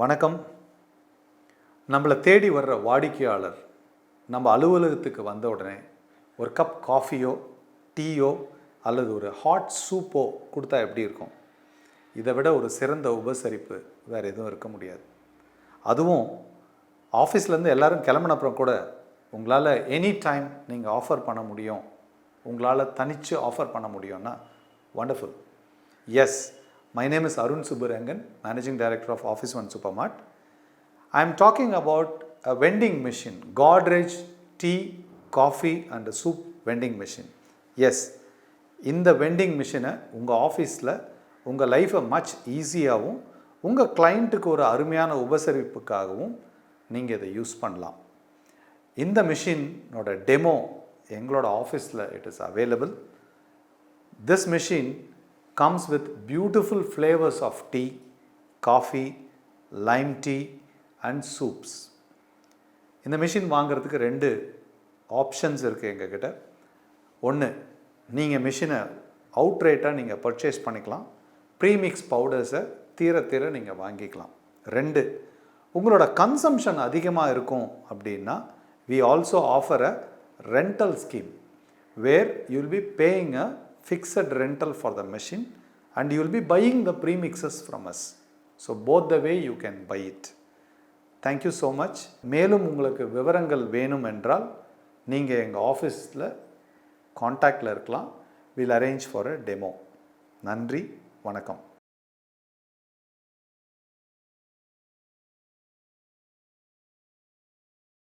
வணக்கம். நம்மளை தேடி வர்ற வாடிக்கையாளர் நம்ம அலுவலகத்துக்கு வந்த உடனே ஒரு கப் காஃபியோ டீயோ அல்லது ஒரு ஹாட் சூப்போ கொடுத்தா எப்படி இருக்கும்? இதை விட ஒரு சிறந்த உபசரிப்பு வேறு எதுவும் இருக்க முடியாது. அதுவும் ஆஃபீஸ்லேருந்து எல்லோரும் கிளம்பினப்புறம் கூட உங்களால் எனி டைம் நீங்கள் ஆஃபர் பண்ண முடியும், உங்களால் தனித்து ஆஃபர் பண்ண முடியும்னா wonderful. Yes, my name is Arun Subburangan, Managing Director of Office One Supermart. I am talking about a vending machine, Godrej tea, coffee and soup vending machine. Yes, இந்த vending மிஷினை உங்கள் ஆஃபீஸில் உங்கள் லைஃப்பை மச் ஈஸியாகவும் உங்கள் கிளைண்ட்டுக்கு ஒரு அருமையான உபசரிப்புக்காகவும் நீங்கள் இதை யூஸ் பண்ணலாம். இந்த மிஷினோட டெமோ எங்களோட ஆஃபீஸில் it is available. This machine comes with beautiful flavors of tea, coffee, lime tea and soups. இந்த மிஷின் வாங்குறதுக்கு ரெண்டு ஆப்ஷன்ஸ் இருக்குது எங்ககிட்ட. ஒன்று, நீங்கள் மிஷினை அவுட்ரேட்டாக நீங்கள் பர்ச்சேஸ் பண்ணிக்கலாம், ப்ரீமிக்ஸ் பவுடர்ஸை தீர நீங்கள் வாங்கிக்கலாம். ரெண்டு, உங்களோட கன்சம்ஷன் அதிகமாக இருக்கும் அப்படின்னா we also offer a rental scheme where you will be paying a fixed rental for the machine and you will be buying the premixes from us. So both the way you can buy it. Thank you so much. மேலும் உங்களுக்கு விவரங்கள் வேணும் என்றால் நீங்கள் எங்கள் ஆஃபீஸில் காண்டாக்டில் இருக்கலாம். We'll arrange for a demo. நன்றி, வணக்கம்.